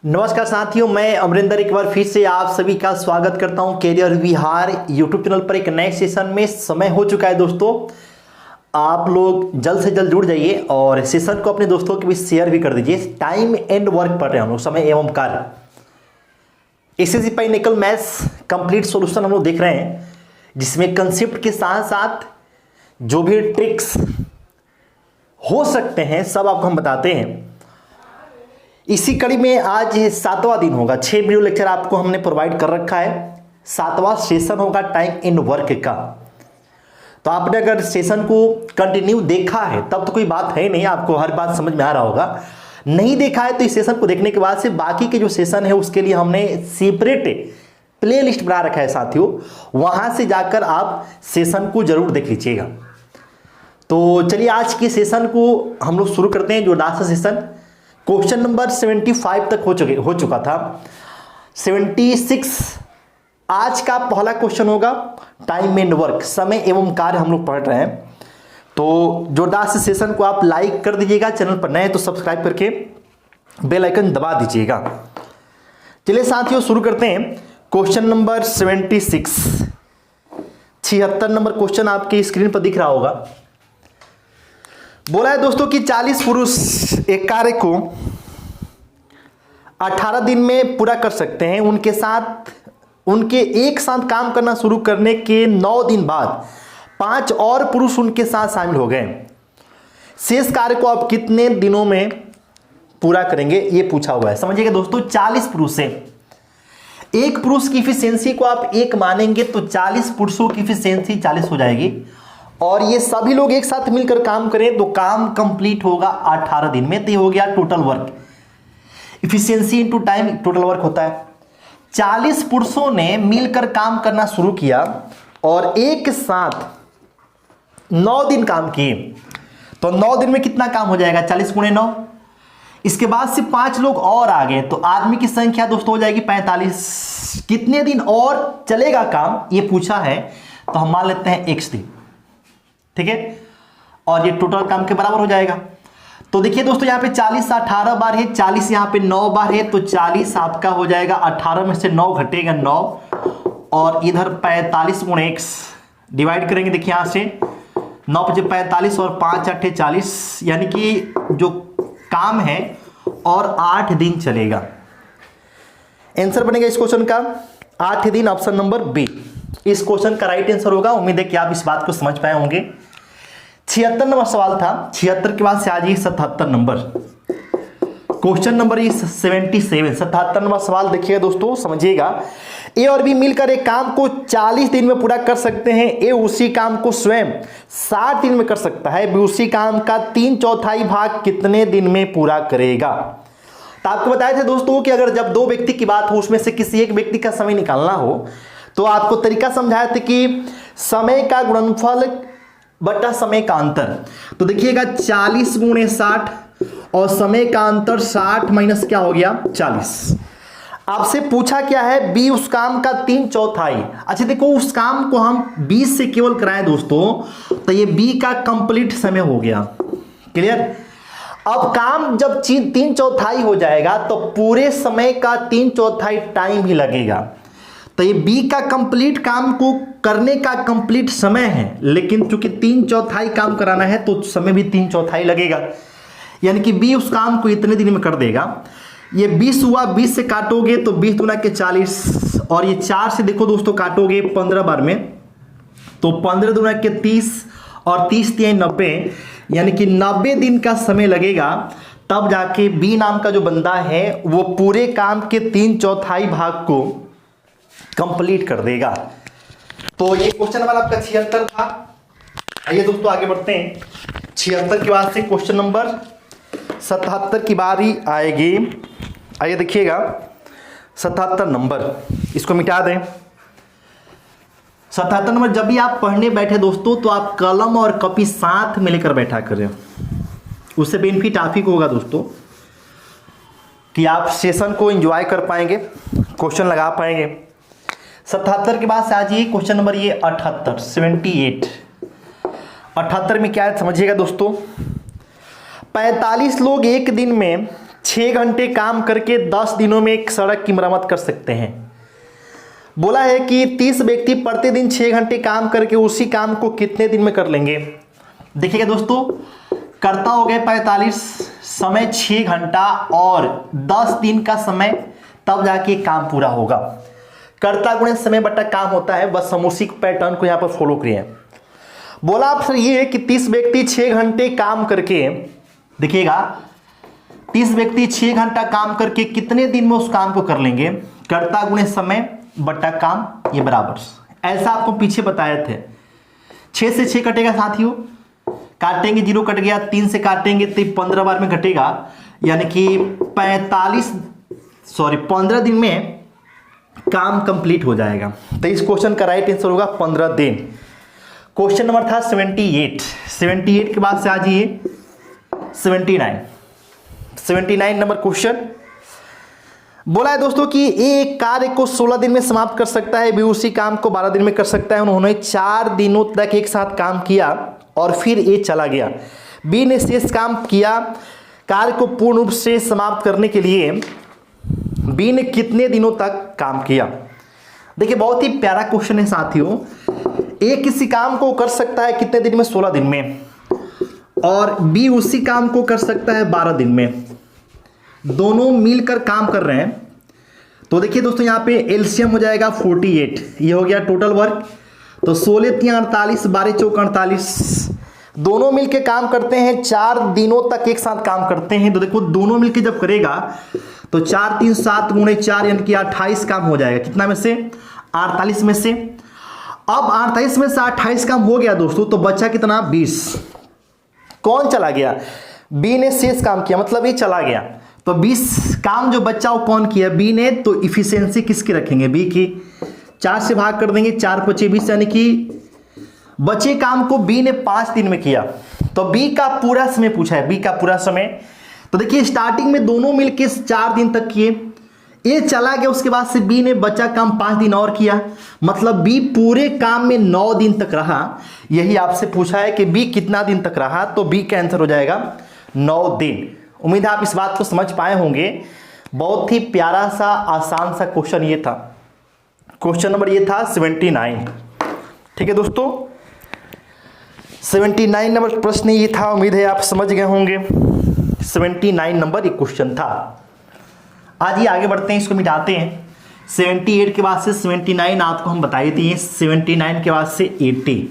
नमस्कार साथियों, मैं अमरिंदर एक बार फिर से आप सभी का स्वागत करता हूं कैरियर विहार यूट्यूब चैनल पर एक नए सेशन में। समय हो चुका है दोस्तों, आप लोग जल्द से जल्द जुड़ जाइए और सेशन को अपने दोस्तों के बीच शेयर भी कर दीजिए। टाइम एंड वर्क पढ़ रहे हैं हम लोग, समय एवं कार्य, SSC panicle maths complete solution हम लोग देख रहे हैं, जिसमें कंसेप्ट के साथ साथ जो भी ट्रिक्स हो सकते हैं सब आपको हम बताते हैं। इसी कड़ी में आज 7वां दिन होगा, 6 वीडियो लेक्चर आपको हमने प्रोवाइड कर रखा है। 7वां सेशन होगा टाइम इन वर्क का। तो आपने अगर सेशन को कंटिन्यू देखा है तब तो कोई बात है नहीं, आपको हर बात समझ में आ रहा होगा। नहीं देखा है तो इस सेशन को देखने के बाद से बाकी के जो सेशन है उसके लिए हमने सेपरेट प्ले लिस्ट बना रखा है साथियों, वहां से जाकर आप सेशन को जरूर देख लीजिएगा। तो चलिए आज के सेशन को हम लोग शुरू करते हैं। जो लास्ट सेशन क्वेश्चन नंबर 75 तक हो चुका था। 76 आज का पहला क्वेश्चन होगा। टाइम एंड वर्क, समय एवं कार्य हम लोग पढ़ रहे हैं। तो जोरदार से सेशन को आप लाइक कर दीजिएगा, चैनल पर नए तो सब्सक्राइब करके बेल आइकन दबा दीजिएगा। चलिए साथियों शुरू करते हैं। क्वेश्चन नंबर 76, 76 नंबर क्वेश्चन आपके स्क्रीन पर दिख रहा होगा। बोला है दोस्तों कि 40 पुरुष एक कार्य को 18 दिन में पूरा कर सकते हैं। उनके एक साथ काम करना शुरू करने के 9 दिन बाद 5 और पुरुष उनके साथ शामिल हो गए। शेष कार्य को आप कितने दिनों में पूरा करेंगे, ये पूछा हुआ है। समझिएगा दोस्तों, 40 पुरुष है, एक पुरुष की इफिशियंसी को आप 1 मानेंगे तो 40 पुरुषों की इफिशियंसी 40 हो जाएगी। और ये सभी लोग एक साथ मिलकर काम करें तो काम कंप्लीट होगा 18 दिन में। तो ये हो गया total work. Efficiency into time total work होता है। 40 पुरुषों ने मिलकर काम करना शुरू किया और एक साथ 9 दिन काम किए। तो 9 दिन में कितना काम हो जाएगा, 40 × 9। इसके बाद से 5 लोग और आ गए तो आदमी की संख्या दोस्तों हो जाएगी 45। कितने दिन और चलेगा काम ये पूछा है, तो हम मान लेते हैं x दिन, ठीक है। और ये टोटल काम के बराबर हो जाएगा। तो देखिए दोस्तों, यहाँ पे 40 18 बार है, 40 यहाँ पे 9 बार है, तो 40 आपका हो जाएगा 18 में से 9 घटेगा 9, और इधर 45 × x डिवाइड करेंगे। देखिए यहाँ से 9 × 45 और 5 × 8 = 40, यानी कि जो काम है और 8 दिन चलेगा। आंसर बनेगा इस क्वेश्चन का 8 दिन, ऑप्शन नंबर बी इस क्वेश्चन का राइट आंसर होगा। उम्मीद है कि आप इस बात को समझ पाए होंगे। 76 नंबर सवाल था। 76 के बाद से आज 77 नंबर क्वेश्चन नंबर 77। 77 नंबर सवाल देखिएगा दोस्तों, समझिएगा। ए और बी मिलकर एक काम को 40 दिन में पूरा कर सकते हैं। ए उसी काम को स्वयं 60 दिन में कर सकता है। बी उसी काम का 3/4 भाग कितने दिन में पूरा करेगा। तो आपको बताए थे दोस्तों कि अगर जब 2 व्यक्ति की बात हो, उसमें से किसी एक व्यक्ति का समय निकालना हो, तो आपको तरीका समझाया था कि समय का गुणनफल बटा समय का अंतर। तो देखिएगा 40 × 60 और समय का अंतर 60 माइनस क्या हो गया 40। आपसे पूछा क्या है, बी उस काम का 3/4। अच्छा देखो, उस काम को हम 20 से केवल कराएं दोस्तों, तो ये बी का कंप्लीट समय हो गया। क्लियर। अब काम जब 3/4 हो जाएगा तो पूरे समय का 3/4 टाइम ही लगेगा। तो ये बी का कंप्लीट काम को करने का कंप्लीट समय है, लेकिन चूंकि 3/4 काम कराना है तो समय भी 3/4 लगेगा। यानी कि बी उस काम को इतने दिन में कर देगा। ये 20 हुआ, 20 से काटोगे तो 20 × 40, और ये 4 से देखो दोस्तों काटोगे 15 बार में, तो 15 × 30 और 30 × 90, यानी कि 90 दिन का समय लगेगा। तब जाके बी नाम का जो बंदा है वो पूरे काम के 3/4 भाग को कंप्लीट कर देगा। तो ये क्वेश्चन नंबर आपका 76 था। आइए दोस्तों आगे बढ़ते हैं। 76 के बाद से क्वेश्चन नंबर 77 की बारी आएगी। आइए देखिएगा 77 नंबर, इसको मिटा दें। 77 नंबर, जब भी आप पढ़ने बैठे दोस्तों तो आप कलम और कॉपी साथ में लेकर बैठा करें। उससे बेनिफिट आप ही को होगा दोस्तों कि आप सेशन को एंजॉय कर पाएंगे, क्वेश्चन लगा पाएंगे। 77 के बाद से आज ये क्वेश्चन नंबर ये 78 78 78 में क्या है समझिएगा दोस्तों। 45 लोग एक दिन में 6 घंटे काम करके 10 दिनों में एक सड़क की मरम्मत कर सकते हैं। बोला है कि 30 व्यक्ति प्रतिदिन 6 घंटे काम करके उसी काम को कितने दिन में कर लेंगे। देखिएगा दोस्तों, करता हो गए 45, समय 6 घंटा और 10 दिन का समय, तब जाके काम पूरा होगा। कर्ता गुणे समय बटा काम होता है, बस हम उसी पैटर्न को यहां पर फॉलो किए। बोला आपसे ये है कि 30 व्यक्ति 6 घंटे काम करके, देखिएगा 30 व्यक्ति 6 घंटा काम करके कितने दिन में उस काम को कर लेंगे। कर्ता गुणे समय बटा काम, ये बराबर, ऐसा आपको पीछे बताए थे। 6 से 6 कटेगा साथियों, काटेंगे 0 कट गया, 3 से काटेंगे तो 15 बार में घटेगा, यानी कि 15 दिन में काम कंप्लीट हो जाएगा। तो इस क्वेश्चन का राइट आंसर होगा 15 दिन। क्वेश्चन नंबर था 78 के बाद से आ जाइए 79 नंबर क्वेश्चन। बोला है दोस्तों कि एक कार्य को 16 दिन में समाप्त कर सकता है, भी उसी काम को 12 दिन में कर सकता है। उन्होंने 4 दिनों तक एक साथ काम किया और फिर ए चला गया। बी ने शेष काम किया। कार्य को पूर्ण रूप से समाप्त करने के लिए बी ने कितने दिनों तक काम किया। देखिए बहुत ही प्यारा क्वेश्चन है साथियों। ए किसी काम को कर सकता है कितने दिन में, 16 दिन में, और बी उसी काम को कर सकता है 12 दिन में। दोनों मिलकर काम कर रहे हैं। तो देखिए दोस्तों यहाँ पे एलसीएम हो जाएगा 48, ये हो गया टोटल वर्क। तो 16 3 48, 12 4 48, दोनों मिलके काम करते हैं, 4 दिनों तक एक साथ काम करते हैं। तो देखो दोनों मिलके जब करेगा तो 4 3 7 गुणे 4 यानी कि 28 काम हो जाएगा। कितना में से, 48 में से। अब 48 में से 28 काम हो गया दोस्तों, तो बचा कितना, 20। कौन चला गया, बी ने शेष काम किया, मतलब ये चला गया। तो 20 काम जो बच्चा वो कौन किया, बी ने। तो इफिशियंसी किसकी रखेंगे, बी की। 4 से भाग कर देंगे, 4 5 20, यानी कि बचे काम को बी ने 5 दिन में किया। तो बी का पूरा समय पूछा है, बी का पूरा समय। तो देखिए स्टार्टिंग में दोनों मिलके 4 दिन तक किए, ए चला गया, उसके बाद से बी ने बचा काम 5 दिन और किया, मतलब बी पूरे काम में 9 दिन तक रहा। यही आपसे पूछा है कि बी कितना दिन तक रहा, तो बी का आंसर हो जाएगा 9 दिन। उम्मीद है आप इस बात को समझ पाए होंगे। बहुत ही प्यारा सा आसान सा क्वेश्चन ये था। क्वेश्चन नंबर ये था 79। ठीक है दोस्तों, 79 नंबर प्रश्न ये था। उम्मीद है आप समझ गए होंगे। 79 नंबर एक क्वेश्चन था। आज ही आगे बढ़ते हैं, इसको मिटाते हैं। 78 के बाद से 79 आपको हम बताए थे, 79 के बाद से 80।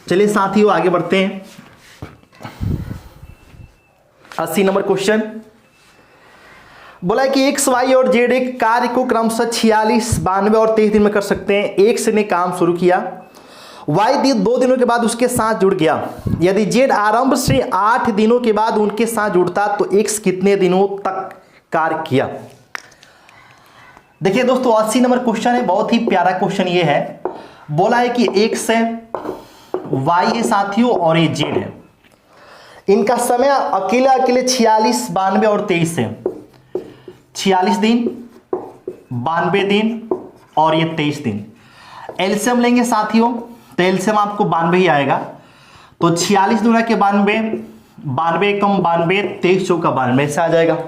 चलिए साथियों आगे बढ़ते हैं। 80 नंबर क्वेश्चन बोला है कि एक्स वाई और जेड एक कार्य को क्रमशः 46, 92 और 23 दिन में कर सकते हैं। एक्स ने काम शुरू किया, वाई 2 दिनों के बाद उसके साथ जुड़ गया। यदि जेड आरंभ से 8 दिनों के बाद उनके साथ जुड़ता तो एक्स कितने दिनों तक कार्य किया। देखिए दोस्तों 80 नंबर क्वेश्चन है, बहुत ही प्यारा क्वेश्चन ये है। बोला है कि एक्स है, वाई है साथियों, और ये जेड है। इनका समय अकेले 46, 92 और 23 है। 46 दिन, 92 दिन और ये 23 दिन। एलसीएम लेंगे साथियों, तो एलसीएम आपको 92 ही आएगा। तो 46 दूना के 92, 92 कम 92, 23 चौका 92 से आ जाएगा।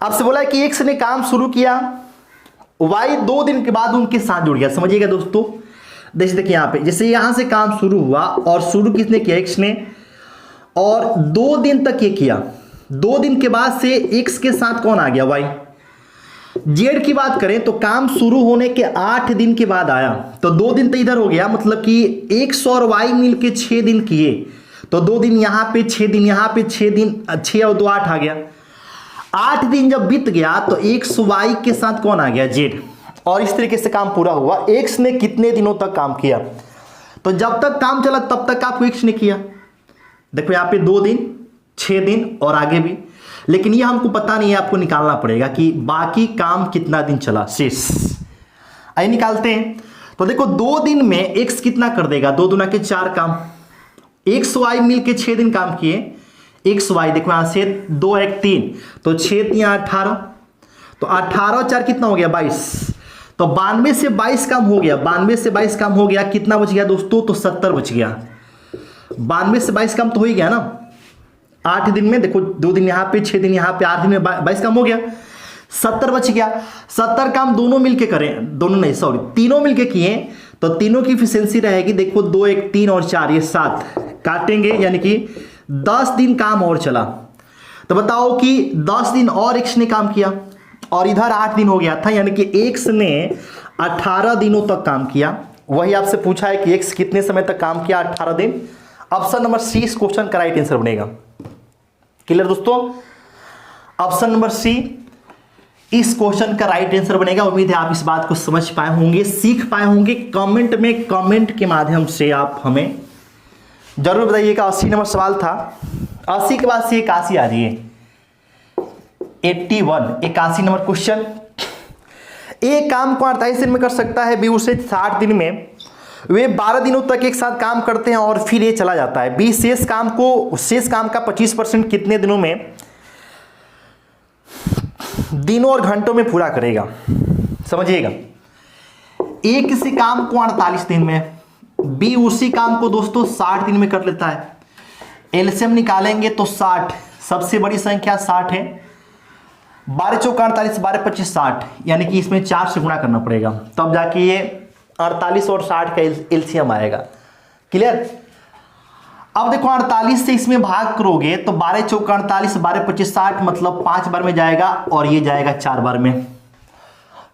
आपसे बोला है कि एक्स ने काम शुरू किया, वाई 2 दिन के बाद उनके साथ जुड़ गया। समझिएगा दोस्तों, देखिए यहाँ पे जैसे यहाँ से काम शुरू हुआ और शुरू किसने किया, एक्स ने, और 2 दिन तक ये किया। 2 दिन के बाद से एक्स के साथ कौन आ गया, वाई। जेड की बात करें तो काम शुरू होने के 8 दिन के बाद आया, तो 2 दिन तो इधर हो गया, मतलब कि एक्स और वाई मिलके 6 दिन किए। तो 2 दिन यहाँ पे, 6 दिन यहाँ पे, 6 दिन, 6 और 2 8 आ गया। 8 दिन जब बीत गया तो एक्स वाई के साथ कौन आ गया, जेड। और इस तरीके से काम पूरा हुआ। एक्स ने कितने दिनों तक काम किया, तो जब तक काम चला तब तक आपको एक्स ने किया। देखो यहाँ पे 2 दिन, 6 दिन और आगे भी, लेकिन ये हमको पता नहीं है, आपको निकालना पड़ेगा कि बाकी काम कितना दिन चला शेष। आइए निकालते हैं। तो देखो 2 दिन में एक्स कितना कर देगा, 2 दूना के 4 काम। एक्स वाई मिलके 6 दिन काम किए। एक्स वाई देखो यहां से 2 1 3, तो 6 3 18, तो 18 4 कितना हो गया, 22। तो 92 से 22 काम हो गया। 92 से 22 काम हो गया, कितना बच गया दोस्तों, तो 70 बच गया। 92 से 22 काम तो हो ही गया ना। 8 दिन में देखो 2 दिन यहाँ पे, 6 दिन यहाँ पे, 8 दिन में 22 काम हो गया, 70 बच गया। 70 काम दोनों मिलके करें, दोनों नहीं सॉरी तीनों मिलके किए तो तीनों की इफिशियंसी रहेगी देखो 2 1 3 और 4 ये 7 काटेंगे, यानी कि 10 दिन काम और चला। तो बताओ कि 10 दिन और एक्स ने काम किया और इधर 8 दिन हो गया था, यानी कि एक्स ने 18 दिनों तक काम किया। वही आपसे पूछा है कि एक्स कितने समय तक काम किया, 18 दिन। ऑप्शन नंबर सी इस क्वेश्चन का राइट आंसर बनेगा। क्लियर दोस्तों, ऑप्शन नंबर सी इस क्वेश्चन का राइट आंसर बनेगा। उम्मीद है आप इस बात को समझ पाए होंगे, सीख पाए होंगे। कमेंट में कमेंट के माध्यम से आप हमें जरूर बताइएगा। 80 नंबर सवाल था, 80 के बाद से 81 आ जाइए, 81 नंबर क्वेश्चन। एक काम को 48 दिन में कर सकता है, बी उसे 60 दिन में। वे 12 दिनों तक एक साथ काम करते हैं और फिर ये चला जाता है। बी शेष काम का 25% कितने दिनों में, दिनों और घंटों में पूरा करेगा। समझिएगा, ए किसी काम को 48 दिन में, बी उसी काम को दोस्तों 60 दिन में कर लेता है। एलसीएम निकालेंगे तो 60, सबसे बड़ी संख्या 60 है। 12 चौका 48, 12 25 60, यानी कि इसमें 4 से गुणा करना पड़ेगा, तब जाके ये 48 और 60 का एलसीएम आएगा। क्लियर। अब देखो 48 से इसमें भाग करोगे तो 12 चौका 48, 12 25 60, मतलब 5 बार में जाएगा और ये जाएगा 4 बार में।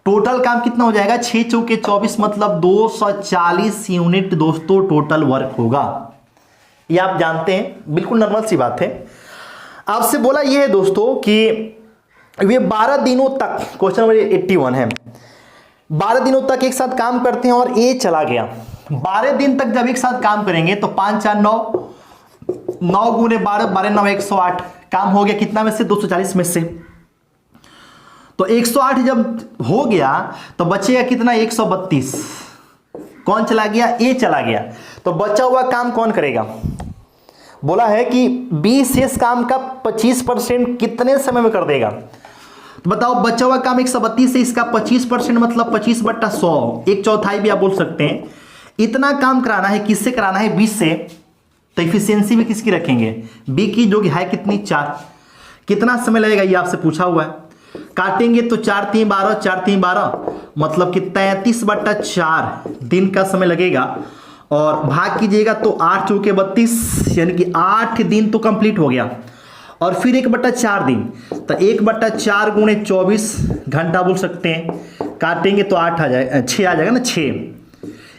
टोटल काम कितना हो जाएगा, 6 चौके 24, मतलब 240 यूनिट दोस्तों टोटल वर्क होगा। ये आप जानते हैं, बिल्कुल नॉर्मल सी बात है। आपसे बोला ये है दोस्तों कि वे 12 दिनों तक, क्वेश्चन नंबर 81 है, 12 दिनों तक एक साथ काम करते हैं और ए चला गया। 12 दिन तक जब एक साथ काम करेंगे तो 5 4 9, 9 गुने 12, 12 9 108, काम हो गया कितना में से, 240 में से। तो 108 जब हो गया तो बचेगा कितना, 132। कौन चला गया, ए चला गया। तो बचा हुआ काम कौन करेगा। बोला है कि बी शेष काम का 25% कितने समय में कर देगा। तो बताओ, बचा हुआ काम 132 से इसका 25% मतलब 25/100, 1/4 भी आप बोल सकते हैं। इतना काम कराना है, किससे कराना है, 20 से। तो इफिशियंसी भी किसकी रखेंगे, बी की, जो कि है कितनी, 4। कितना समय लगेगा ये आपसे पूछा हुआ है। काटेंगे तो 4 3 12, 4 3 12, मतलब कि 33/4 दिन का समय लगेगा। और भाग कीजिएगा तो 8 चौके 32, यानी कि 8 दिन तो कंप्लीट हो गया। और फिर 1/4 दिन, तो 1/4 गुणे 24 घंटा बोल सकते हैं। काटेंगे तो 8 आ जाएगा, 6 आ जाएगा ना, 6,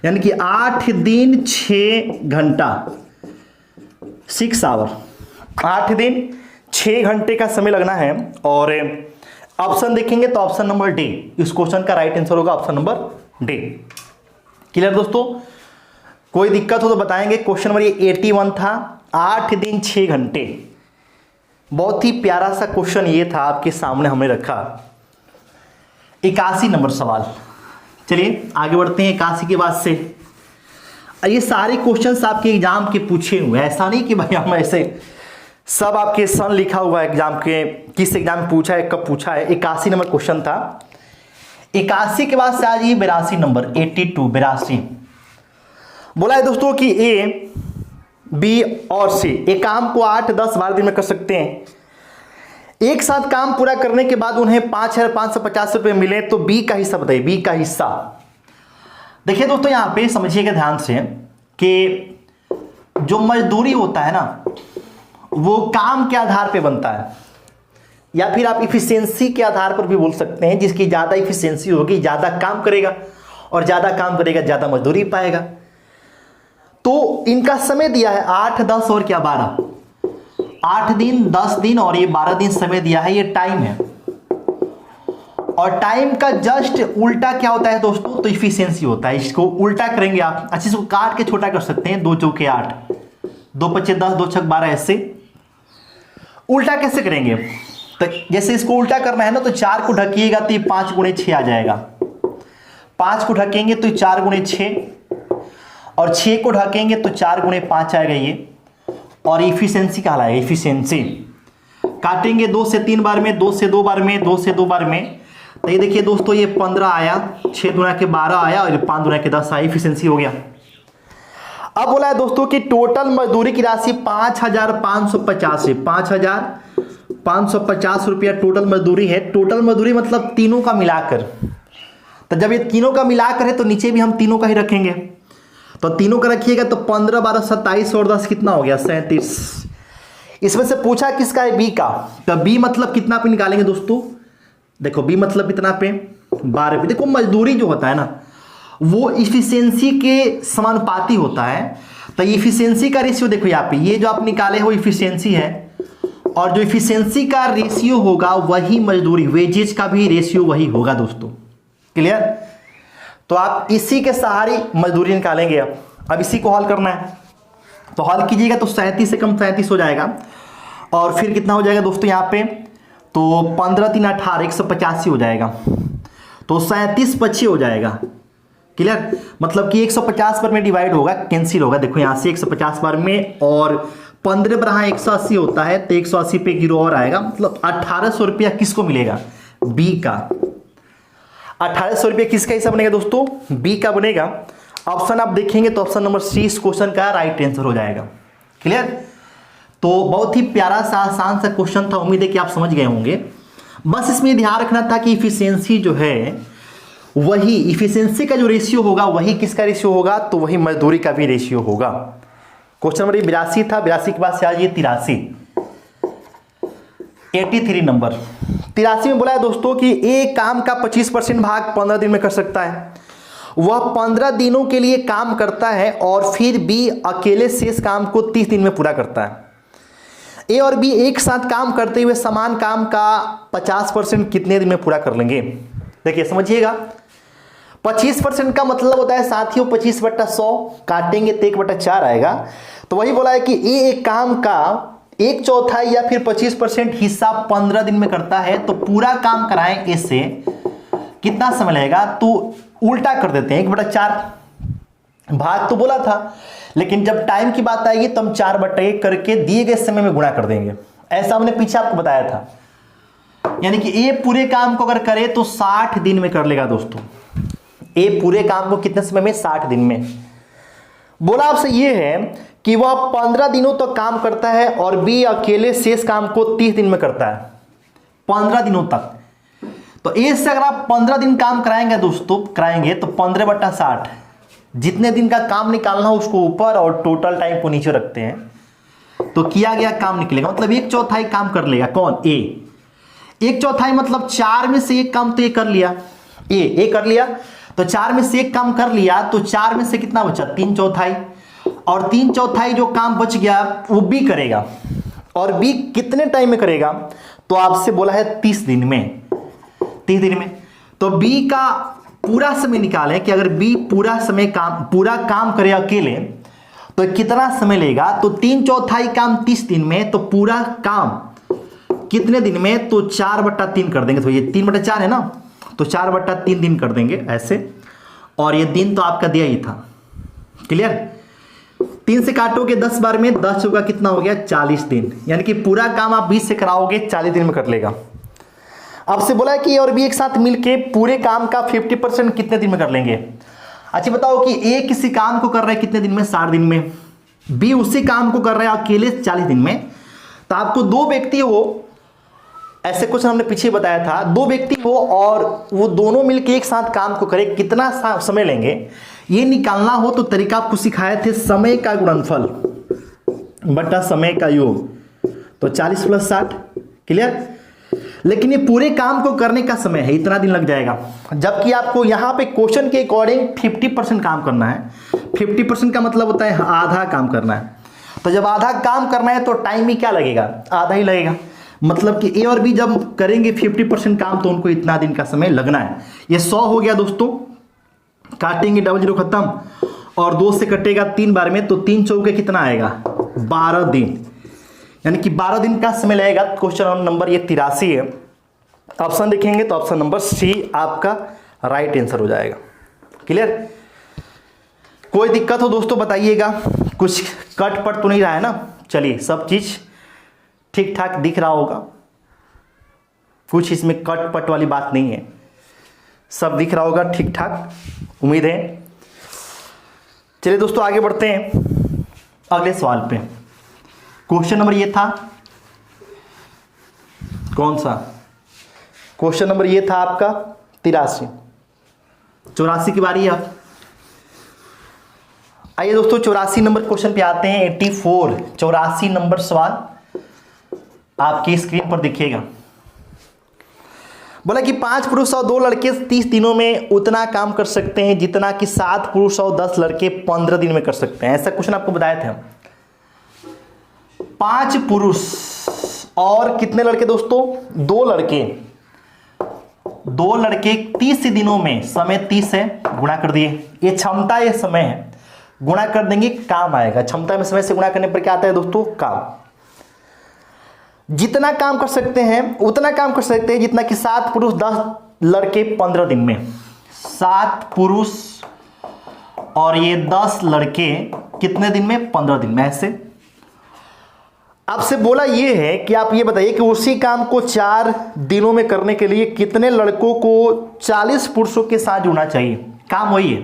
यानी कि 8 दिन 6 घंटा, 6 आवर। 8 दिन 6 घंटे का समय लगना है। और ऑप्शन देखेंगे तो ऑप्शन नंबर डी इस क्वेश्चन का राइट आंसर होगा, ऑप्शन नंबर डी। क्लियर दोस्तों, कोई दिक्कत हो तो बताएंगे। क्वेश्चन नंबर 81 था, 8 दिन 6 घंटे। बहुत ही प्यारा सा क्वेश्चन ये था, आपके सामने हमने रखा। 81 नंबर सवाल। चलिए आगे बढ़ते हैं 81 के बाद से। ये सारे क्वेश्चंस आपके एग्जाम के पूछे हुए हैं, ऐसा नहीं कि भाई हम ऐसे सब आपके सन लिखा हुआ है एग्जाम के, किस एग्जाम में पूछा है, कब पूछा है। 81 नंबर क्वेश्चन था। 81 के बाद से आ जाइए 82 नंबर, 82 82। बोला है दोस्तों कि ए बी और सी एक काम को 8 10 12 दिन में कर सकते हैं। एक साथ काम पूरा करने के बाद उन्हें 5,550 रुपये मिले तो बी का हिस्सा बताइए, बी का हिस्सा। देखिए दोस्तों, यहां पे समझिएगा ध्यान से कि जो मजदूरी होता है ना, वो काम के आधार पे बनता है, या फिर आप इफिशियंसी के आधार पर भी बोल सकते हैं। जिसकी ज्यादा इफिशियंसी होगी ज्यादा काम करेगा, और ज्यादा काम करेगा ज्यादा मजदूरी पाएगा। तो इनका समय दिया है 8 10 और क्या 12, 8 दिन 10 दिन और ये 12 दिन समय दिया है, ये टाइम है। और टाइम का जस्ट उल्टा क्या होता है दोस्तों, तो इफिशियंसी होता है। इसको उल्टा करेंगे आप, अच्छे से काट के छोटा कर सकते हैं। 2 चौके 8, 2 5 10, 2 6 12, ऐसे उल्टा कैसे करेंगे। तो जैसे इसको उल्टा करना है ना, तो 4 को ढकिएगा तो ये 5 गुणे 6 आ जाएगा। 5 को ढकेंगे तो 4 गुणे 6, और 6 को ढकेंगे तो 4 गुणे 5 आएगा ये, और इफिशियंसी कहलाएगा, इफिशियंसी। काटेंगे 2 से 3 बार में, 2 से 2 बार में, 2 से 2 बार में। तो ये देखिए दोस्तों, ये 15 आया, 6 दुना के 12 आया, और 5 दुना के 10 आया, इफिशियंसी हो गया। अब बोला है दोस्तों कि टोटल मजदूरी की राशि 5,550 है, 5,550 रुपया टोटल मजदूरी है। टोटल मजदूरी मतलब तीनों का मिलाकर, तो जब ये तीनों का मिलाकर है तो नीचे भी हम तीनों का ही रखेंगे, तो तीनों का रखिएगा तो 15, 12, 27 और 10 कितना हो गया 37। इसमें से पूछा किसका है, बी का। तो बी मतलब कितना पे निकालेंगे दोस्तों, देखो बी मतलब कितना पे 12 पे। देखो मजदूरी जो होता है ना वो इफिशियंसी के समानुपाती होता है, तो इफिशियंसी का रेशियो देखो यहाँ पे, ये जो आप निकाले हो इफिशियंसी है, और जो इफिशियंसी का रेशियो होगा वही मजदूरी, वेजेज का भी रेशियो वही होगा दोस्तों। क्लियर। तो आप इसी के सहारे मजदूरी निकालेंगे। अब इसी को हल करना है, तो हल कीजिएगा तो 37 से कम 37 हो जाएगा, और फिर कितना हो जाएगा दोस्तों यहाँ पे, तो 15 3 18 185 हो जाएगा, तो 37 25 हो जाएगा। क्लियर। मतलब कि 150 बार में डिवाइड होगा, कैंसिल होगा। देखो यहाँ से 150 बार में, और 15 पर यहाँ 180 होता है, तो 180 पे 0 और आएगा, मतलब 1800 रुपया किसको मिलेगा, बी का। 1800 रुपया किसका हिस्सा बनेगा दोस्तों, बी का बनेगा। ऑप्शन आप देखेंगे तो ऑप्शन नंबर सी इस क्वेश्चन का राइट आंसर हो जाएगा। क्लियर। तो बहुत ही प्यारा सा आसान सा क्वेश्चन था, उम्मीद है कि आप समझ गए होंगे। बस इसमें ध्यान रखना था कि इफिशियंसी जो है वही, इफिशियंसी का जो रेशियो होगा वही किसका रेशियो होगा, तो वही मजदूरी का भी रेशियो होगा। क्वेश्चन नंबर 82 था, 82 के बाद से आज ये 83 नंबर 83 में बोला है दोस्तों कि एक काम का 25% भाग 15 दिन में कर सकता है। वह 15 दिनों के लिए काम करता है और फिर बी अकेले शेष काम को 30 दिन में पूरा करता है। ए और बी एक साथ काम करते हुए समान काम का 50% कितने दिन में पूरा कर लेंगे। देखिए समझिएगा, 25% का मतलब होता है साथियों 25/100 काटेंगे तो 1/4 आएगा। तो वही बोला है कि ए एक काम का 1/4 या फिर 25% हिस्सा 15 दिन में करता है, तो पूरा काम कराएं इससे कितना समय लगेगा, तो उल्टा कर देते हैं 1/4। भाग तो बोला था, लेकिन जब टाइम की बात आएगी तो हम 4/1 करके दिए गए समय में गुणा कर देंगे। ऐसा हमने पीछे आपको बताया था, यानी कि ए पूरे काम को अगर करे तो 60 दिन में कर लेगा दोस्तों। ए पूरे काम को कितने समय में, 60 दिन में। बोला आपसे ये है कि वह 15 दिनों तक काम करता है और बी अकेले शेष काम को 30 दिन में करता है, 15 दिनों तक। तो ए से अगर आप 15 दिन काम कराएंगे दोस्तों, कराएंगे तो 15/60, जितने दिन का काम निकालना हो उसको ऊपर और टोटल टाइम को नीचे रखते हैं, तो किया गया काम निकलेगा। मतलब 1/4 काम कर लेगा कौन, ए। 1/4 मतलब 4 में से 1 काम तो ये कर लिया, ए कर लिया, तो 4 में से 1 काम कर लिया, तो 4 में से कितना बचा 3/4, और 3/4 जो काम बच गया वो बी करेगा। और बी कितने टाइम में करेगा, तो आपसे बोला है 30 दिन में, 30 दिन में। तो बी का पूरा समय निकालें कि अगर बी पूरा काम करे अकेले तो कितना समय लेगा, तो 3/4 काम 30 दिन में, तो पूरा काम कितने दिन में, तो 4/3 कर देंगे। तो ये 3/4 है ना, तो 4/3 दिन कर देंगे ऐसे, और ये दिन तो आपका दिया ही था। क्लियर। 3 से काटोगे 10 बार में, 10 होगा कितना हो गया 40 दिन, यानी कि पूरा काम आप 20 से कराओगे 40 दिन में कर लेगा। अब से बोला है कि ए और बी एक साथ मिलके पूरे काम का 50% कितने दिन में कर लेंगे। अच्छा बताओ कि ए किसी काम को कर रहा है कितने दिन में, 60 दिन में। बी उसी काम को कर रहा है अकेले 40 दिन में। तो आपको 2 व्यक्ति हो, ऐसे कुछ हमने पीछे बताया था, 2 व्यक्ति हो और वो दोनों मिलके एक साथ काम को करें, कितना समय लेंगे ये निकालना हो तो तरीका आपको सिखाए थे, समय का गुणनफल बटा समय का योग, तो 40 + 60। क्लियर। लेकिन ये पूरे काम को करने का समय है, इतना दिन लग जाएगा, जबकि आपको यहाँ पे क्वेश्चन के अकॉर्डिंग 50% काम करना है। 50% का मतलब होता है आधा काम करना है। तो जब आधा काम करना है तो टाइम ही क्या लगेगा, आधा ही लगेगा। मतलब कि ए और बी जब करेंगे 50% काम तो उनको इतना दिन का समय लगना है। ये 100 हो गया दोस्तों, काटेंगे 00 खत्म, और 2 से कटेगा 3 बार में, तो 3 चौके कितना आएगा 12 दिन, यानी कि 12 दिन का समय लगेगा। क्वेश्चन नंबर ये 83 है। ऑप्शन देखेंगे तो ऑप्शन नंबर सी आपका राइट आंसर हो जाएगा। क्लियर। कोई दिक्कत हो दोस्तों बताइएगा, कुछ कट पट तो नहीं रहा है ना। चलिए सब चीज ठीक ठाक दिख रहा होगा, कुछ इसमें कट पट वाली बात नहीं है, सब दिख रहा होगा ठीक ठाक, उम्मीद है। चलिए दोस्तों आगे बढ़ते हैं। अगले सवाल पे। क्वेश्चन नंबर ये था, कौन सा क्वेश्चन नंबर ये था आपका 83। 84 की बारी है। आइए दोस्तों 84 नंबर क्वेश्चन पे आते हैं। 84 84 नंबर सवाल आपकी स्क्रीन पर दिखेगा। बोला कि 5 पुरुष और 2 लड़के 30 दिनों में उतना काम कर सकते हैं जितना कि 7 पुरुष और 10 लड़के 15 दिन में कर सकते हैं। ऐसा क्वेश्चन आपको बताए थे हम। 5 पुरुष और कितने लड़के दोस्तों? 2 लड़के 30 दिनों में, समय 30 है, गुणा कर दिए। ये क्षमता, ये समय है, गुणा कर देंगे काम आएगा। क्षमता में समय से गुणा करने पर क्या आता है दोस्तों? काम। जितना काम कर सकते हैं उतना काम कर सकते हैं जितना कि 7 पुरुष 10 लड़के 15 दिन में। 7 पुरुष और ये 10 लड़के कितने दिन में? 15 दिन में। ऐसे आपसे बोला ये है कि आप ये बताइए कि उसी काम को 4 दिनों में करने के लिए कितने लड़कों को 40 पुरुषों के साथ जुड़ना चाहिए। काम वही है,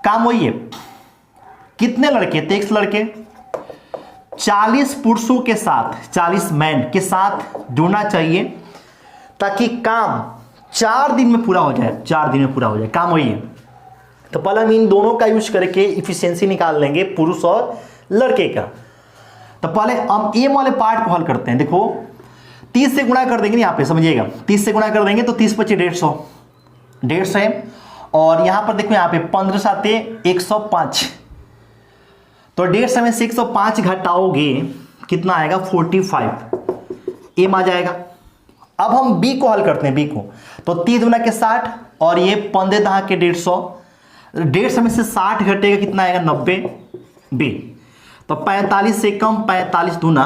काम वही है। कितने लड़के? 23 लड़के 40 पुरुषों के साथ, 40 मैन के साथ जुड़ना चाहिए ताकि काम 4 दिन में पूरा हो जाए। 4 दिन में पूरा हो जाए, काम वही है। तो पहले हम इन दोनों का यूज करके इफिशिएंसी निकाल लेंगे, पुरुष और लड़के का। तो पहले हम ए वाले पार्ट को हल करते हैं। देखो 30 से गुणा कर देंगे, यहाँ पे समझिएगा, 30 से गुणा कर देंगे तो 30 25 150 है। और यहां पर देखो, यहाँ पे 15 साते 105, तो 150 में से 105 घटाओगे कितना आएगा? 45 एम आ जाएगा। अब हम बी को हल करते हैं। बी को तो 30 गुना के 60 और ये 15 दहा के 150, 150 में से 60 घटेगा कितना आएगा? 90 बी। तो 45 से कम 45 दूना,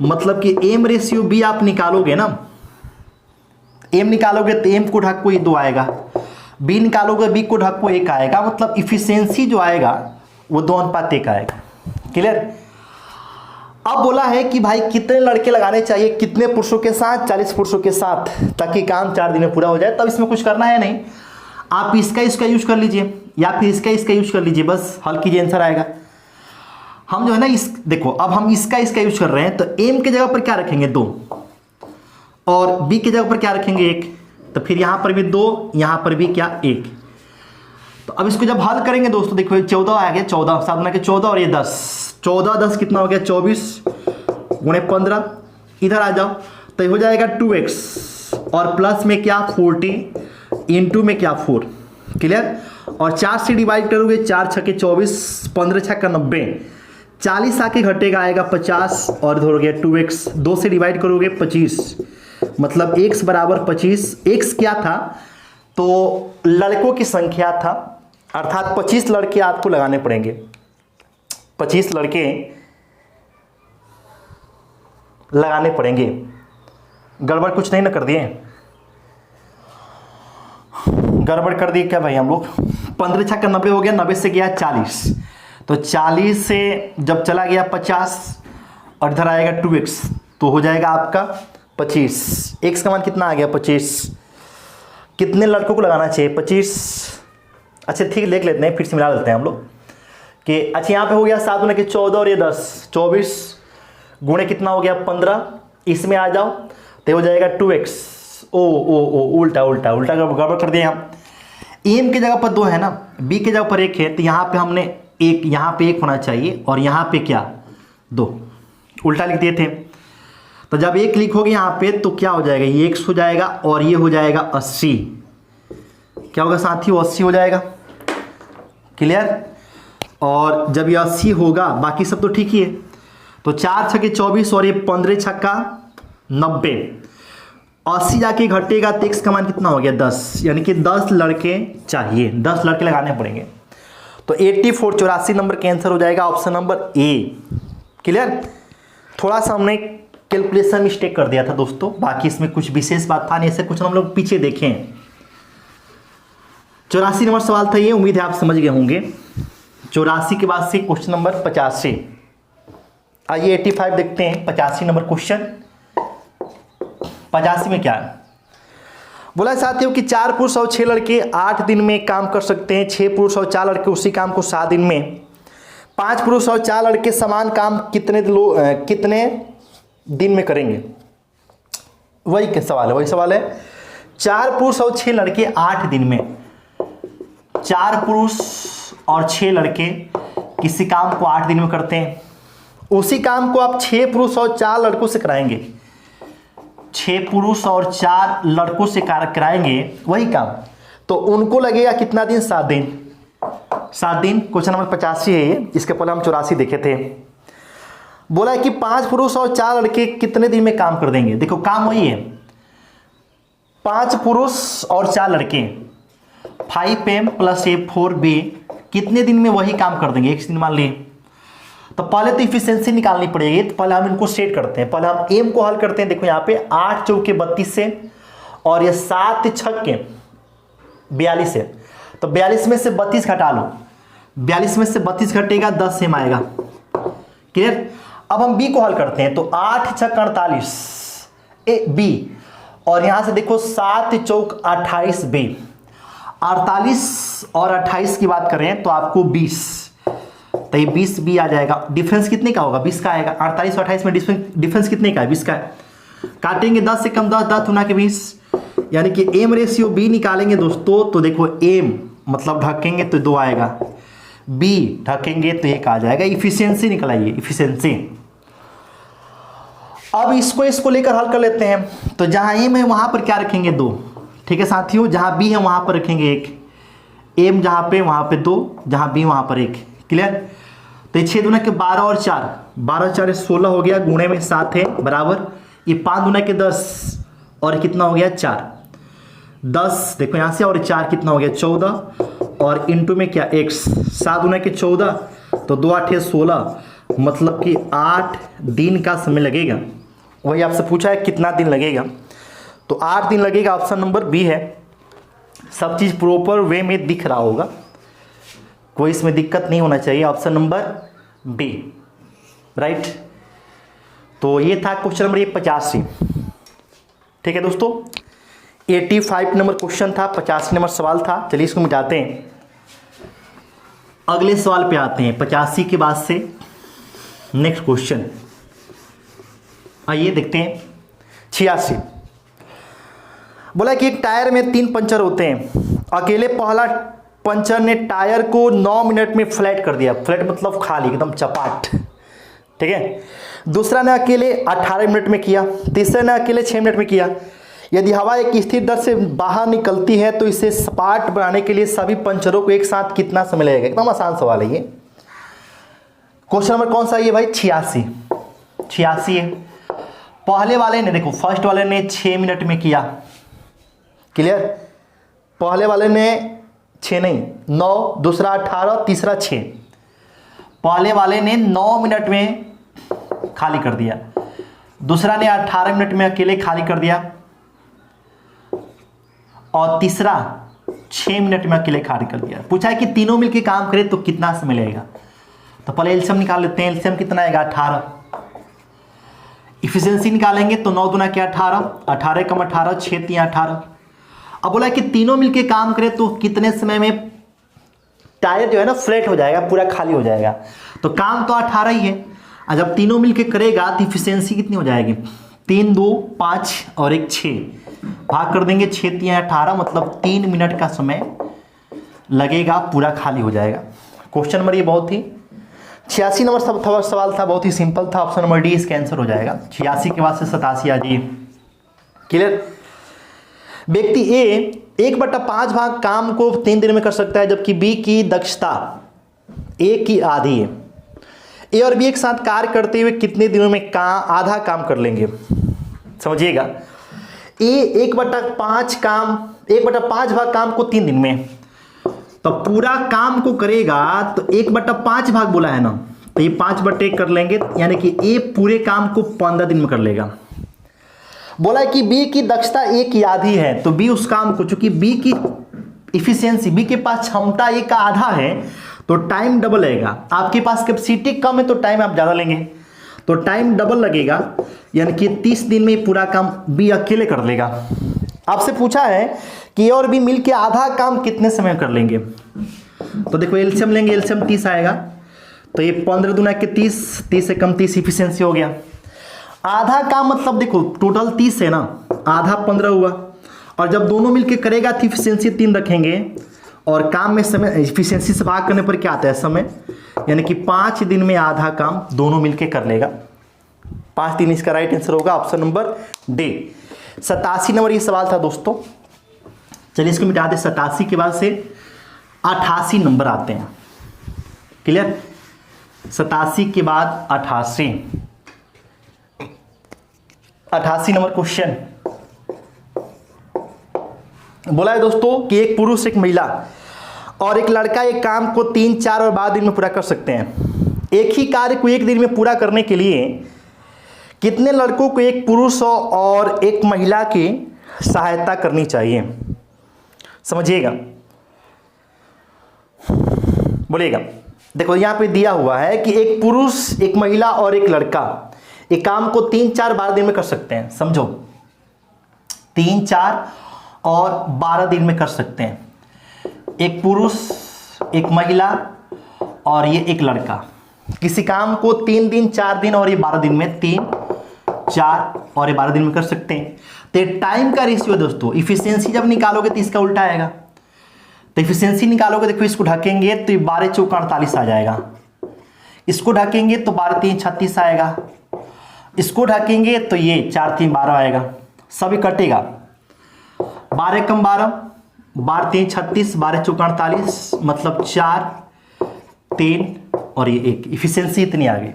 मतलब कि एम रेशियो बी आप निकालोगे ना, एम निकालोगे तो एम को ढक को 2 आएगा, बी निकालोगे बी को ढक को 1 आएगा। मतलब इफिशिएंसी जो आएगा वो 2:1 आएगा। क्लियर? अब बोला है कि भाई कितने लड़के लगाने चाहिए, कितने पुरुषों के साथ? 40 पुरुषों के साथ, ताकि काम 4 दिन में पूरा हो जाए। तब इसमें कुछ करना है नहीं, आप इसका यूज कर लीजिए या फिर इसका यूज कर लीजिए, बस हल कीजिए, आंसर आएगा। हम जो है ना देखो, अब हम इसका यूज कर रहे हैं तो एम के जगह पर क्या रखेंगे? 2 और बी के जगह पर क्या रखेंगे? 1। तो फिर यहां पर भी 2, यहां पर भी क्या? 1। तो अब इसको जब हल करेंगे दोस्तों, देखो 14 आ गया, 14 7 गुना के 14 और ये 10, 14 10 कितना हो गया? 24 गुणे 15। इधर आ जाओ तो हो जाएगा 2x और प्लस में क्या? 40 इंटू में क्या? 4। क्लियर? और 4 से डिवाइड करोगे, 4 छक्के 24, 15 छक्का 90, 40 आके घटेगा, आएगा 50 और इधर हो गया 2x। 2 से डिवाइड करोगे 25, मतलब x बराबर 25। x क्या था? तो लड़कों की संख्या था, अर्थात 25 लड़के आपको लगाने पड़ेंगे। 25 लड़के लगाने पड़ेंगे। गड़बड़ कुछ नहीं ना कर दिए? गड़बड़ कर दिए क्या भाई हम लोग? 15 छक्का 90 हो गया, 90 से गया 40, तो 40 से जब चला गया 50 और इधर आएगा 2x, तो हो जाएगा आपका 25। x का मान कितना आ गया? 25। कितने लड़कों को लगाना चाहिए? 25। अच्छा ठीक, देख लेते हैं, फिर से मिला लेते हैं हम लोग कि अच्छा यहाँ पे हो गया 7 गुणे के 14 और ये 10, 24 गुणे कितना हो गया? 15। इसमें आ जाओ तो हो जाएगा 2x। ओ उल्टा गड़बड़ कर दिए हम। एम की जगह पर 2 है ना, बी की जगह पर 1 है, तो यहाँ पे हमने 1, यहाँ पे 1 होना चाहिए और यहाँ पे क्या? 2, उल्टा लिख दिए थे। तो जब 1 लिखोगे यहाँ पे तो क्या हो जाएगा? ये x हो जाएगा और ये हो जाएगा 80। क्या होगा साथियों? 80 हो जाएगा। क्लियर? और जब ये 80 होगा, बाकी सब तो ठीक ही है, तो 4 छक्के 24 और ये 15 छक्का 90, 80 जाके घटेगा तो x का मान कितना हो गया? 10, यानी कि 10 लड़के चाहिए, 10 लड़के लगाने पड़ेंगे। तो 84 84 नंबर का आंसर हो जाएगा ऑप्शन नंबर ए। क्लियर? थोड़ा सा हमने कैलकुलेशन मिस्टेक कर दिया था दोस्तों, बाकी इसमें कुछ विशेष बात था नहीं, ऐसे कुछ हम लोग पीछे देखें। 84 नंबर सवाल था ये, उम्मीद है आप समझ गए होंगे। 84 के बाद से क्वेश्चन नंबर 85। आइए 85 देखते हैं। 85 नंबर क्वेश्चन, 85 में क्या है? बोला साथियों कि 4 पुरुष और 6 लड़के 8 दिन में काम कर सकते हैं। 6 पुरुष और 4 लड़के उसी काम को 7 दिन में, 5 पुरुष और 4 लड़के समान काम कितने दिन में करेंगे? वही सवाल है। 4 पुरुष और 6 लड़के 8 दिन में, 4 पुरुष और 6 लड़के किसी काम को 8 दिन में करते हैं। उसी काम को आप 6 पुरुष और 4 लड़कों से कराएंगे, 6 पुरुष और 4 लड़कों से कराएंगे वही काम, तो उनको लगेगा कितना दिन? 7 दिन। 7 दिन। क्वेश्चन नंबर 85 है ये, इसके पहले हम 84 देखे थे। बोला है कि 5 पुरुष और 4 लड़के कितने दिन में काम कर देंगे? देखो काम वही है, 5 पुरुष और 4 लड़के 5m + a 4b कितने दिन में वही काम कर देंगे? 1 दिन मान लिए। तो पहले तो इफिशिएंसी निकालनी पड़ेगी, तो पहले हम इनको सेट करते हैं। पहले हम m को हल करते हैं। देखो यहाँ पे 8 चौके 32 से और ये 7 छक्के 42 है, तो 42 में से 32 घटा लो, 42 में से 32 घटेगा 10 m आएगा। क्लियर? अब हम b को हल करते हैं, तो 8 छक्क 48 b और यहां से देखो 7 चौक 28 b, 48 और 28 की बात करें तो आपको 20, तो ये 20 b आ जाएगा। डिफरेंस कितने का होगा? 20 का आएगा। 48 और 28 में डिफरेंस कितने का है? 20 का है। काटेंगे 10 से कम 10, 10 गुना के 20, यानी कि m रेशियो b निकालेंगे दोस्तों, तो देखो m मतलब ढकेंगे तो 2 आएगा, b ढकेंगे तो 1 आ जाएगा। इफिशियंसी निकलाइए, इफिशियंसी। अब इसको लेकर हल कर लेते हैं। तो जहां m है वहां पर क्या रखेंगे? 2। ठीक है साथियों, जहां b है वहां पर रखेंगे 1, m जहां पे वहां पे 2, जहां b वहां पर 1। क्लियर? तो ये 6 दूना के 12 और 4, 12 4 16 हो गया, गुणे में 7 है बराबर, ये 5 दूना के 10 और कितना हो गया? 4, 10 देखो यहां से, और 4 कितना हो गया? 14 और इंटू में क्या? x, 7 दूना के 14 तो 2 8 16, मतलब कि 8 दिन का समय लगेगा। वही आपसे पूछा है कितना दिन लगेगा, तो 8 दिन लगेगा। ऑप्शन नंबर बी है। सब चीज प्रॉपर वे में दिख रहा होगा, कोई इसमें दिक्कत नहीं होना चाहिए। Option number B right. तो ये था क्वेश्चन नंबर 85। ठीक है दोस्तों, 85 नंबर क्वेश्चन था, 85 नंबर सवाल था। चलिए इसको मिटाते हैं, अगले सवाल पे आते हैं। 85 के बाद से नेक्स्ट क्वेश्चन, आइए देखते हैं। 86 बोला कि एक टायर में 3 पंचर होते हैं। अकेले पहला पंचर ने टायर को 9 मिनट में फ्लैट कर दिया। फ्लैट मतलब खाली, एकदम चपाट। ठीक है। दूसरा ने अकेले 18 मिनट में किया, तीसरे ने अकेले 6 मिनट में किया। यदि हवा एक स्थिर दर से बाहर निकलती है तो इसे सपाट बनाने के लिए सभी पंचरों को एक साथ कितना समय लगेगा? एकदम आसान सवाल है ये। क्वेश्चन नंबर कौन सा है ये भाई? 86 है। पहले वाले ने देखो, फर्स्ट वाले ने 6 मिनट में किया। क्लियर? पहले वाले ने 6 नहीं 9, दूसरा 18, तीसरा 6। पहले वाले ने 9 मिनट में खाली कर दिया, दूसरा ने 18 मिनट में अकेले खाली कर दिया, और तीसरा 6 मिनट में अकेले खाली कर दिया। पूछा है कि तीनों मिलकर काम करें तो कितना समय लगेगा? तो पहले एलसीएम निकाल लेते हैं। एलसीएम कितना आएगा? 18। इफिशिएंसी निकालेंगे तो 9 दूना के 18, 18 कम 18, 6 3 18। अब बोला कि तीनों मिलके काम करें तो कितने समय में टायर जो है ना फ्लैट हो जाएगा, पूरा खाली हो जाएगा। तो काम तो 18 ही है, और जब तीनों मिलके करेगा तो इफिशिएंसी कितनी हो जाएगी? 3 2 5 और 1 6, भाग कर देंगे 6 3 18, मतलब 3 मिनट का समय लगेगा, पूरा खाली हो जाएगा। क्वेश्चन नंबर ये बहुत ही 86 नंबर सवाल था, बहुत ही सिंपल था। ऑप्शन नंबर डी इसका आंसर हो जाएगा। 86 के बाद से 87 आ जाइए। क्लियर? व्यक्ति ए 1/5 भाग काम को 3 दिन में कर सकता है, जबकि बी की दक्षता ए की आधी है। ए और बी एक साथ कार्य करते हुए कितने दिनों में आधा काम कर लेंगे? समझिएगा, ए 1/5 भाग काम को 3 दिन में, तो पूरा काम को करेगा तो 1/5 भाग बोला है ना, तो ये 5/1 कर लेंगे, यानी कि ए पूरे काम को 15 दिन में कर लेगा। बोला है कि बी की दक्षता ए की आधी है, तो बी उस काम को, चूंकि बी की इफिशियंसी, बी के पास क्षमता ए का आधा है, तो टाइम डबल लगेगा। आपके पास कैपेसिटी कम है तो टाइम आप ज़्यादा लेंगे, तो टाइम डबल लगेगा, यानी कि 30 दिन में पूरा काम बी अकेले कर लेगा। आपसे पूछा है कि ए और बी मिलके आधा काम कितने समय कर लेंगे? तो देखो एलसीएम लेंगे, एलसीएम 30 आएगा, तो ये 15 दूना के 30, 30 से कम 30 इफिशियंसी हो गया। आधा काम मतलब देखो टोटल 30 है ना, आधा 15 हुआ, और जब दोनों मिलके करेगा तो इफिशियंसी 3 रखेंगे, और काम में समय इफिशियंसी से भाग करने पर क्या आता है समय, यानी कि 5 दिन में आधा काम दोनों मिलके कर लेगा। 5 दिन इसका राइट आंसर होगा ऑप्शन नंबर डी। 87 नंबर ये सवाल था दोस्तों। चलिए इसको मिटा दे। 87 के बाद से 88 नंबर आते हैं। क्लियर? 87 के बाद 88 नंबर क्वेश्चन बोला है दोस्तों कि एक पुरुष, एक महिला और एक लड़का एक काम को 3, 4 और 12 दिन में पूरा कर सकते हैं। एक ही कार्य को एक दिन में पूरा करने के लिए कितने लड़कों को एक पुरुष और एक महिला की सहायता करनी चाहिए? समझिएगा, बोलिएगा। देखो यहां पे दिया हुआ है कि एक पुरुष, एक महिला और एक लड़का एक काम को 3, 4, 12 दिन में कर सकते हैं। समझो, 3, 4 और 12 दिन में कर सकते हैं। एक पुरुष, एक महिला और ये एक लड़का किसी काम को 3 दिन, 4 दिन और ये 12 दिन में, 3, 4 और ये 12 दिन में कर सकते हैं। तो टाइम का रेशियो दोस्तों, इफिशियंसी जब निकालोगे तो इसका उल्टा आएगा। तो इफिशियंसी निकालोगे, देखो इसको ढकेंगे तो ये 12 चौका 48 आ जाएगा। इसको ढकेंगे तो 12 3 36 आएगा। इसको ढकेंगे तो ये 4 3 12 आएगा। सभी कटेगा, 12 कम 12, 12 3 36, 12 चौका 48, मतलब 4 3 और ये 1। इफिशियंसी इतनी आ गई।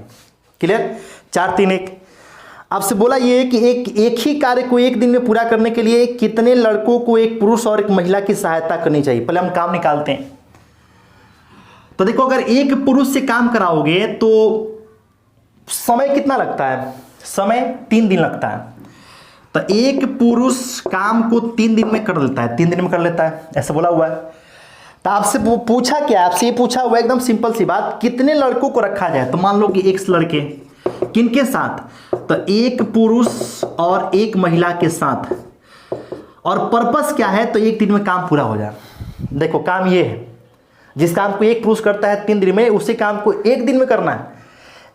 क्लियर? 4 3 1। आपसे बोला ये कि एक ही कार्य को एक दिन में पूरा करने के लिए कितने लड़कों को एक पुरुष और एक महिला की सहायता करनी चाहिए? पहले हम काम निकालते हैं। तो देखो, अगर एक पुरुष से काम कराओगे तो समय कितना लगता है? समय 3 दिन लगता है। तो एक पुरुष काम को 3 दिन में कर लेता है, 3 दिन में कर लेता है, ऐसा बोला हुआ है। तो आपसे पूछा क्या? आपसे ये पूछा हुआ एकदम सिंपल सी बात, कितने लड़कों को रखा जाए? तो मान लो कि X लड़के, किनके साथ? तो एक पुरुष और एक महिला के साथ। और पर्पस क्या है? तो एक दिन में काम पूरा हो जाए। देखो काम ये है, जिस काम को एक पुरुष करता है 3 दिन में, उसी काम को एक दिन में करना है।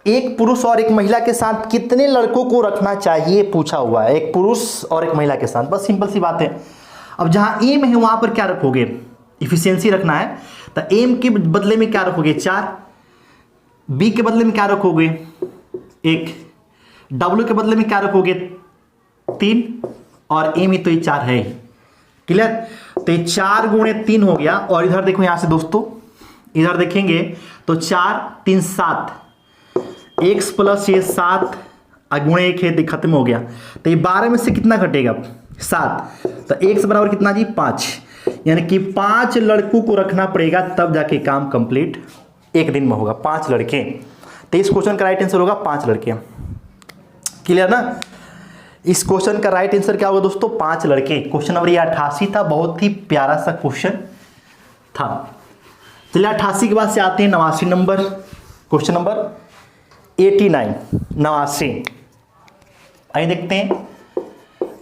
एक पुरुष और एक महिला के साथ कितने लड़कों को रखना चाहिए पूछा हुआ है। एक पुरुष और एक महिला के साथ, बस सिंपल सी बात है। अब जहां एम है वहां पर क्या रखोगे? इफिशियंसी रखना है। तो एम के बदले में क्या रखोगे? 4। बी के बदले में क्या रखोगे? 1। डब्ल्यू के बदले में क्या रखोगे? 3। और एम ही तो ये 4 है। क्लियर? तो ये 4 गुणे 3 हो गया। और इधर देखो, यहां से दोस्तों इधर देखेंगे तो 4 3 7, x प्लस ये 7 गुणे 1 है, खत्म हो गया। तो ये 12 में से कितना घटेगा? 7। तो x बराबर कितना जी? 5। यानी कि 5 लड़कों को रखना पड़ेगा, तब जाके काम कंप्लीट एक दिन में होगा। 5 लड़के। तो इस क्वेश्चन का राइट आंसर होगा 5 लड़के। क्लियर ना? इस क्वेश्चन का राइट आंसर क्या होगा दोस्तों? 5 लड़के। क्वेश्चन नंबर 88 था, बहुत ही प्यारा सा क्वेश्चन था। चलिए 88 के बाद से आते हैं 89 नंबर। Question number 89, 89। आइए देखते हैं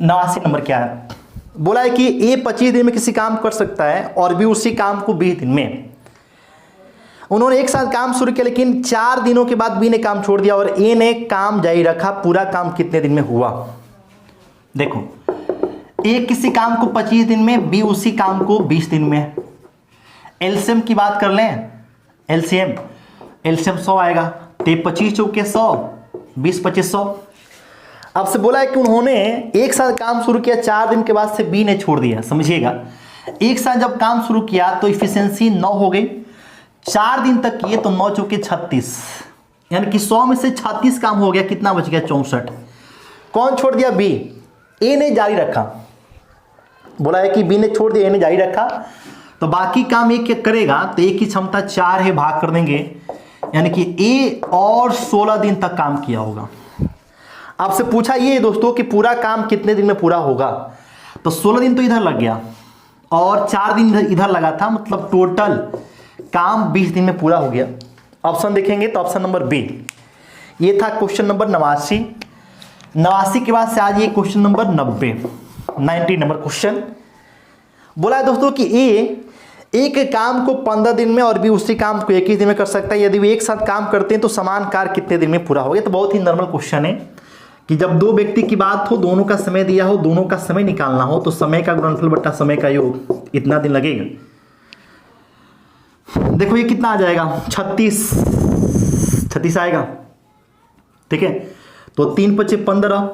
89 नंबर क्या है। बोला है कि ए 25 दिन में किसी काम कर सकता है और बी उसी काम को 20 दिन में। उन्होंने एक साथ काम शुरू किया, लेकिन 4 दिनों के बाद बी ने काम छोड़ दिया और ए ने काम जारी रखा। पूरा काम कितने दिन में हुआ? देखो, ए किसी काम को 25 दिन में, बी उसी काम को 20 दिन में। एलसीएम की बात कर लें, एलसीएम 100 आएगा। तो 25 चौके 100, 20 25 100। आपसे बोला है कि उन्होंने एक साथ काम शुरू किया, 4 दिन के बाद से बी ने छोड़ दिया। समझिएगा, एक साथ जब काम शुरू किया तो इफिशियंसी 9 हो गई। 4 दिन तक किए तो 9 चौके 36, यानी कि 100 में से 36 काम हो गया। कितना बच गया? 64। कौन छोड़ दिया? बी। ए ने जारी रखा। बोला है कि बी ने छोड़ दिया, ए ने जारी रखा। तो बाकी काम एक करेगा, तो एक की क्षमता 4 है, भाग कर देंगे, यानी कि ए और 16 दिन तक काम किया होगा। आपसे पूछा ये दोस्तों कि पूरा काम कितने दिन में पूरा होगा? तो 16 दिन तो इधर लग गया और 4 दिन इधर लगा था, मतलब टोटल काम 20 दिन में पूरा हो गया। ऑप्शन देखेंगे तो ऑप्शन नंबर बी। ये था क्वेश्चन नंबर 89। 89 के बाद से आज ये क्वेश्चन नंबर 90 नंबर क्वेश्चन। बोला है दोस्तों कि ए एक काम को 15 दिन में और भी उसी काम को एक ही दिन में कर सकता है। यदि वो एक साथ काम करते हैं तो समान कार्य कितने दिन में पूरा हो गया। तो बहुत ही नॉर्मल क्वेश्चन है कि जब दो व्यक्ति की बात हो, दोनों का समय दिया हो, दोनों का समय निकालना हो, तो समय का गुणनफल बट्टा समय का योग इतना दिन लगेगा। देखो ये कितना आ जाएगा, 36 आएगा, ठीक है। तो 3 × 5 = 15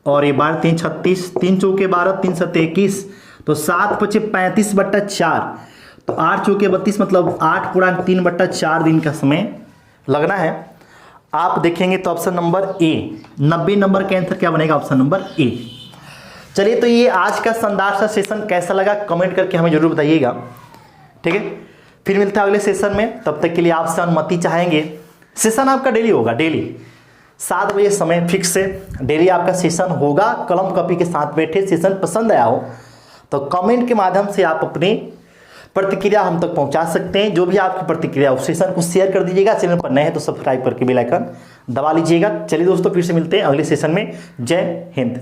और ये 12 × 3 = 36, 3 चौके 12, 3 7 21, तो 7 × 5 = 35/4, तो 8 चौके 32, मतलब 8 × 3/4 दिन का समय लगना है। आप देखेंगे तो ऑप्शन नंबर ए, 90 नंबर का आंसर क्या बनेगा, ऑप्शन नंबर ए। चलिए, तो ये आज का शानदार सा सेशन कैसा लगा कमेंट करके हमें जरूर बताइएगा, ठीक है। फिर मिलते हैं अगले सेशन में, तब तक के लिए आपसे अनुमति चाहेंगे। सेशन आपका डेली होगा, डेली 7 बजे समय फिक्स है, डेली आपका सेशन होगा। कलम कॉपी के साथ बैठे, सेशन पसंद आया हो तो कमेंट के माध्यम से आप अपनी प्रतिक्रिया हम तक पहुंचा सकते हैं। जो भी आपकी प्रतिक्रिया उस सेशन को शेयर कर दीजिएगा। चैनल पर नए हैं तो सब्सक्राइब करके बेल आइकन दबा लीजिएगा। चलिए दोस्तों, फिर से मिलते हैं अगले सेशन में। जय हिंद।